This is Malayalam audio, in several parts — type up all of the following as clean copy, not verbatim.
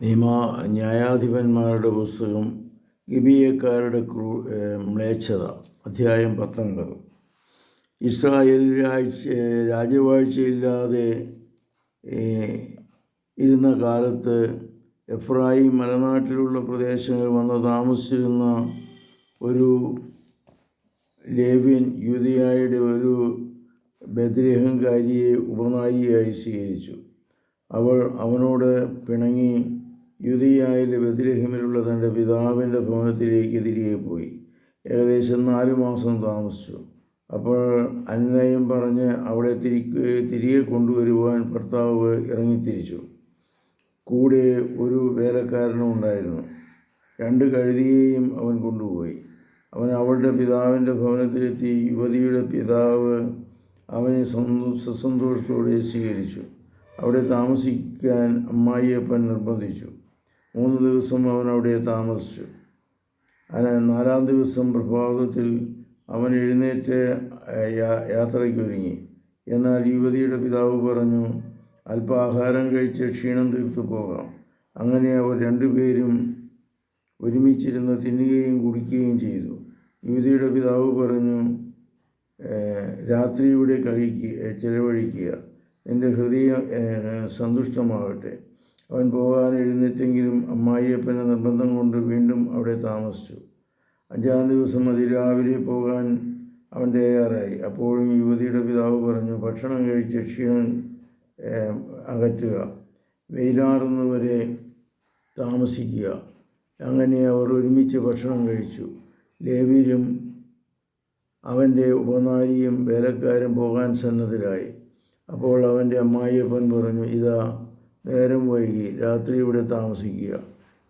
ന്യായാധിപന്മാരുടെ പുസ്തകം ഗിബിയക്കാരുടെ മ്ലേച്ഛത. അധ്യായം 19. ഇസ്രായേൽ രാജവാഴ്ചയില്ലാതെ ഇരുന്ന കാലത്ത് എഫ്രായിം മലനാട്ടിലുള്ള പ്രദേശങ്ങളിൽ വന്ന് താമസിച്ചിരുന്ന ഒരു ലേവ്യൻ യൂദയായുടെ ഒരു ബേത്ലഹേംകാരിയെ ഉപനാരിയായി സ്വീകരിച്ചു. അവൾ അവനോട് പിണങ്ങി യൂദയായിലെ ബേത്ലഹേമിലുള്ള തൻ്റെ പിതാവിൻ്റെ ഭവനത്തിലേക്ക് തിരികെ പോയി. ഏകദേശം 4 മാസം താമസിച്ചു. അപ്പോൾ അനുനയം പറഞ്ഞ് അവളെ തിരികെ കൊണ്ടുവരുവാൻ ഭർത്താവ് ഇറങ്ങിത്തിരിച്ചു. കൂടെ ഒരു വേലക്കാരനും ഉണ്ടായിരുന്നു. 2 കഴുതിയെയും അവൻ കൊണ്ടുപോയി. അവൻ അവളുടെ പിതാവിൻ്റെ ഭവനത്തിലെത്തി. യുവതിയുടെ പിതാവ് അവനെ സന്തോഷത്തോടെ സ്വീകരിച്ചു. അവിടെ താമസിക്കാൻ അമ്മായിയപ്പൻ നിർബന്ധിച്ചു. 3 ദിവസം അവൻ അവിടെ താമസിച്ചു. 4-ാം ദിവസം പ്രഭാതത്തിൽ അവൻ എഴുന്നേറ്റ് യാത്രയ്ക്കൊരുങ്ങി. എന്നാൽ യുവതിയുടെ പിതാവ് പറഞ്ഞു, അല്പം ആഹാരം കഴിച്ച് ക്ഷീണം തീർത്തു പോകാം. അങ്ങനെ അവർ 2 പേരും ഒരുമിച്ചിരുന്ന് തിന്നുകയും കുടിക്കുകയും ചെയ്തു. യുവതിയുടെ പിതാവ് പറഞ്ഞു, രാത്രി ഇവിടെ ചെലവഴിക്കുക, നിന്റെ ഹൃദയം സന്തുഷ്ടമാകട്ടെ. അവൻ പോകാൻ എഴുന്നേറ്റെങ്കിലും അമ്മായിയപ്പൻ്റെ നിർബന്ധം കൊണ്ട് വീണ്ടും അവിടെ താമസിച്ചു. 5-ാം ദിവസം അതിരാവിലെ പോകാൻ അവൻ തയ്യാറായി. അപ്പോഴും യുവതിയുടെ പിതാവ് പറഞ്ഞു, ഭക്ഷണം കഴിച്ച് ക്ഷീണം അകറ്റുക, വെയിലാറുന്നവരെ താമസിക്കുക. അങ്ങനെ അവർ ഒരുമിച്ച് ഭക്ഷണം കഴിച്ചു. ലേവ്യരും അവൻ്റെ ഉപനാരിയും വേലക്കാരും പോകാൻ സന്നദ്ധരായി. അപ്പോൾ അവൻ്റെ അമ്മായിയപ്പൻ പറഞ്ഞു, ഇതാ നേരം വൈകി, രാത്രി ഇവിടെ താമസിക്കുക,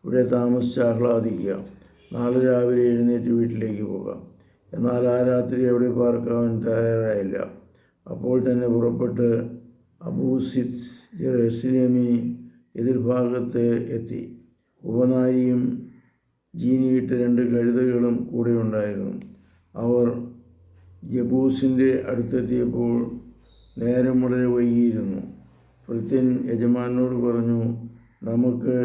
ഇവിടെ താമസിച്ച് ആഹ്ലാദിക്കുക. നാളെ രാവിലെ എഴുന്നേറ്റ് വീട്ടിലേക്ക് പോകാം. എന്നാൽ ആ രാത്രി അവിടെ പാർക്കാൻ തയ്യാറായില്ല. അപ്പോൾ തന്നെ പുറപ്പെട്ട് അബൂസിദ് ജെറുസലേമിന് എതിർഭാഗത്ത് എത്തി. ഉപനാരിയും ജീനിയിട്ട് 2 കഴുതകളും കൂടെ ഉണ്ടായിരുന്നു. അവർ ജബൂസിൻ്റെ അടുത്തെത്തിയപ്പോൾ നേരം വളരെ വൈകിയിരുന്നു. ഭൃത്യൻ യജമാനോട് പറഞ്ഞു, നമുക്ക്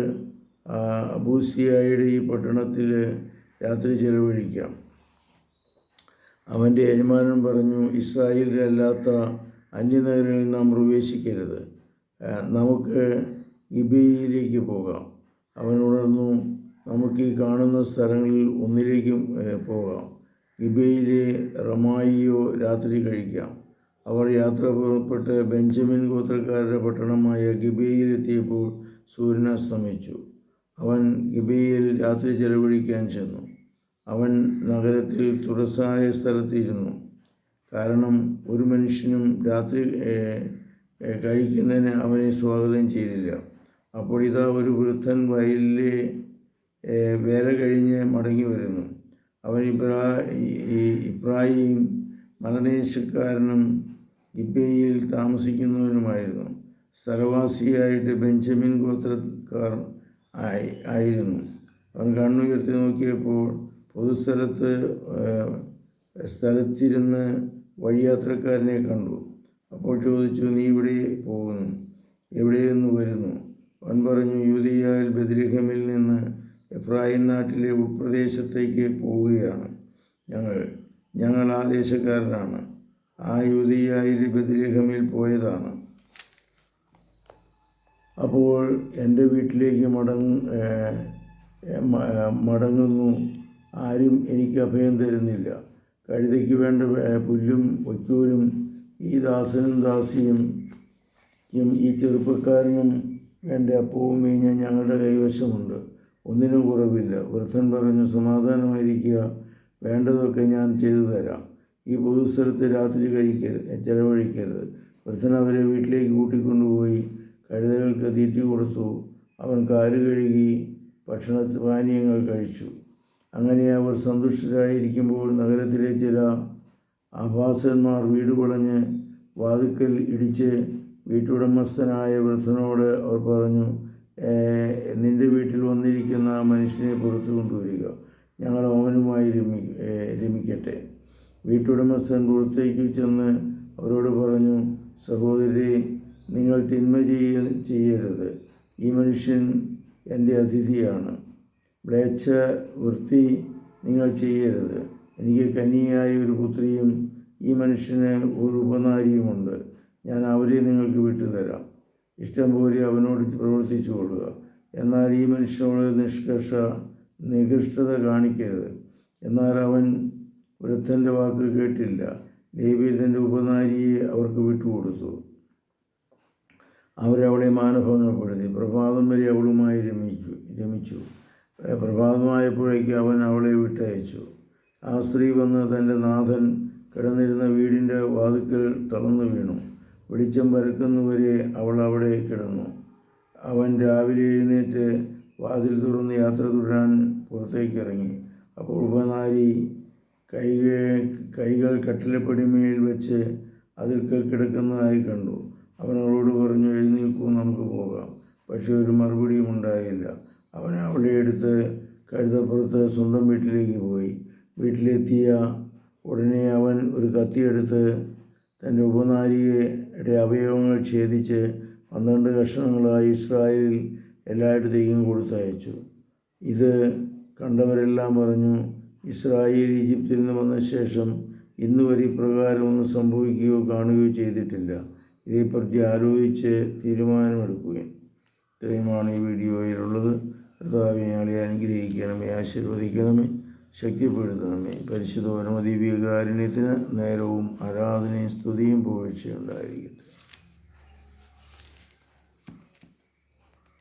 അബൂസിയായുടെ ഈ പട്ടണത്തിൽ രാത്രി ചെലവഴിക്കാം. അവൻ്റെ യജമാനൻ പറഞ്ഞു, ഇസ്രായേലിലല്ലാത്ത അന്യനഗരങ്ങളിൽ നാം പ്രവേശിക്കരുത്, നമുക്ക് ഗിബെയയിലേക്ക് പോകാം. അവൻ ഉണർന്നു, നമുക്ക് ഈ കാണുന്ന സ്ഥലങ്ങളിൽ ഒന്നിലേക്കും പോകാം. ഗിബെയയിലെ റമായിയോ രാത്രി കഴിക്കാം. അവർ യാത്ര പുറപ്പെട്ട് ബെഞ്ചമിൻ ഗോത്രക്കാരുടെ പട്ടണമായ ഗിബെയയിലെത്തിയപ്പോൾ സൂര്യൻ അസ്തമിച്ചു. അവൻ ഗിബെയയിൽ രാത്രി ചെലവഴിക്കാൻ ചെന്നു. അവൻ നഗരത്തിൽ തുറസായ സ്ഥലത്തിരുന്നു, കാരണം ഒരു മനുഷ്യനും രാത്രി കഴിക്കുന്നതിന് അവനെ സ്വാഗതം ചെയ്തില്ല. അപ്പോൾ ഇതാ ഒരു വൃദ്ധൻ വയലിലെ വേല കഴിഞ്ഞ് മടങ്ങി വരുന്നു. അവൻ ഇബ്രാഹിം മലദേശക്കാരനും ഗിബെയയിൽ താമസിക്കുന്നവനുമായിരുന്നു. സ്ഥലവാസിയായിട്ട് ബെഞ്ചമിൻ ഗോത്രക്കാർ ആയിരുന്നു. അവൻ കണ്ണുയർത്തി നോക്കിയപ്പോൾ സ്ഥലത്തിരുന്ന് വഴിയാത്രക്കാരനെ കണ്ടു. അപ്പോൾ ചോദിച്ചു, നീ ഇവിടെ പോകുന്നു? എവിടെ നിന്ന് വരുന്നു? അവൻ പറഞ്ഞു, യൂദയായിൽ ബേത്ലഹേമിൽ നിന്ന് എഫ്രായിം നാട്ടിലെ ഉൾപ്രദേശത്തേക്ക് പോവുകയാണ്. ഞങ്ങൾ ആ ദേശക്കാരനാണ്. ആ യൂദയായിൽ ബേത്ലഹേമിൽ പോയതാണ്. അപ്പോൾ എൻ്റെ വീട്ടിലേക്ക് മടങ്ങുന്നു. ആരും എനിക്ക് അഭയം തരുന്നില്ല. കഴുതയ്ക്ക് വേണ്ട പുല്ലും വയ്ക്കോലും ഈ ദാസനും ദാസിയും ഈ ചെറുപ്പക്കാരനും വേണ്ട അപ്പവും വീഞ്ഞ ഞങ്ങളുടെ കൈവശമുണ്ട്, ഒന്നിനും കുറവില്ല. വൃദ്ധൻ പറഞ്ഞു, സമാധാനമായിരിക്കുക, വേണ്ടതൊക്കെ ഞാൻ ചെയ്തു തരാം. ഈ പൊതുസ്ഥലത്ത് രാത്രി ചെലവഴിക്കരുത്. വൃദ്ധൻ അവരെ വീട്ടിലേക്ക് കൂട്ടിക്കൊണ്ടുപോയി കഴുതകൾക്ക് തീറ്റ കൊടുത്തു. അവൻ കാല് കഴുകി പാനീയങ്ങൾ കഴിച്ചു. അങ്ങനെ അവർ സന്തുഷ്ടരായിരിക്കുമ്പോൾ നഗരത്തിലെ ചില ആഭാസന്മാർ വീട് വളഞ്ഞ് വാതിൽക്കൽ ഇടിച്ച് വീട്ടുടമസ്ഥനായ വൃദ്ധനോട് അവർ പറഞ്ഞു, നിൻ്റെ വീട്ടിൽ വന്നിരിക്കുന്ന ആ മനുഷ്യനെ പുറത്തു കൊണ്ടുവരിക, ഞങ്ങൾ അവനുമായി രമിക്കട്ടെ. വീട്ടുടമസ്ഥൻ പുറത്തേക്ക് ചെന്ന് അവരോട് പറഞ്ഞു, സഹോദരരെ, നിങ്ങൾ തിന്മ ചെയ്യരുത്. ഈ മനുഷ്യൻ എൻ്റെ അതിഥിയാണ്. മ്ലേച്ഛ വൃത്തി നിങ്ങൾ ചെയ്യരുത്. എനിക്ക് കന്യയായ ഒരു പുത്രിയും ഈ മനുഷ്യന് ഒരു ഉപനാരിയുമുണ്ട്. ഞാൻ അവരെ നിങ്ങൾക്ക് വിട്ടുതരാം. ഇഷ്ടം പോലെ അവനോട് പ്രവർത്തിച്ചു കൊള്ളുക. എന്നാൽ ഈ മനുഷ്യനോട് നികൃഷ്ടത കാണിക്കരുത്. എന്നാൽ അവൻ വൃദ്ധൻ്റെ വാക്ക് കേട്ടില്ല. ലേവ്യർ തൻ്റെ ഉപനാരിയെ അവർക്ക് വിട്ടുകൊടുത്തു. അവരവളെ മാനഭംഗപ്പെടുത്തി. പ്രഭാതം വരെ അവളുമായി രമിച്ചു. പ്രഭാതമായപ്പോഴേക്ക് അവൻ അവളെ വിട്ടയച്ചു. ആ സ്ത്രീ വന്ന് തൻ്റെ നാഥൻ കിടന്നിരുന്ന വീടിൻ്റെ വാതിൽക്കൽ തളർന്നു വീണു. വെളിച്ചം പരക്കുന്നവരെ അവൾ അവിടെ കിടന്നു. അവൻ രാവിലെ എഴുന്നേറ്റ് വാതിൽ തുറന്ന് യാത്ര തുടരാൻ പുറത്തേക്കിറങ്ങി. അപ്പോൾ ഉപനാരി കൈകൾ കട്ടിലപ്പടിമേൽ വെച്ച് അതിൽക്കൽ കിടക്കുന്നതായി കണ്ടു. അവൻ അവളോട് പറഞ്ഞു, എഴുന്നേൽക്കൂ, നമുക്ക് പോകാം. പക്ഷെ ഒരു മറുപടിയും ഉണ്ടായില്ല. അവൻ അവളെ എടുത്ത് കഴുതപ്പുറത്ത് സ്വന്തം വീട്ടിലേക്ക് പോയി. വീട്ടിലെത്തിയ ഉടനെ അവൻ ഒരു കത്തിയെടുത്ത് തൻ്റെ ഉപനാരിയുടെ അവയവങ്ങൾ ഛേദിച്ച് 12 കഷണങ്ങളായി ഇസ്രായേലിൽ എല്ലായിടത്തേക്കും കൊടുത്തയച്ചു. ഇത് കണ്ടവരെല്ലാം പറഞ്ഞു, ഇസ്രായേൽ ഈജിപ്തിൽ നിന്ന് വന്ന ശേഷം ഇന്നുവരെ ഇപ്രകാരം ഒന്നും സംഭവിക്കുകയോ കാണുകയോ ചെയ്തിട്ടില്ല. ഇതേപ്പറ്റി ആലോചിച്ച് തീരുമാനമെടുക്കുകയും. ഇത്രയുമാണ് ഈ വീഡിയോയിലുള്ളത്. കർത്താവേ, ഞങ്ങളെ അനുഗ്രഹിക്കണമേ, ആശീർവദിക്കണമേ, ശക്തിപ്പെടുത്തണമേ. പരിശുദ്ധ പരമദിവ്യകാരുണ്യത്തിന് നേരവും ആരാധനയും സ്തുതിയും പുകഴ്ചയുണ്ടായിരിക്കട്ടെ.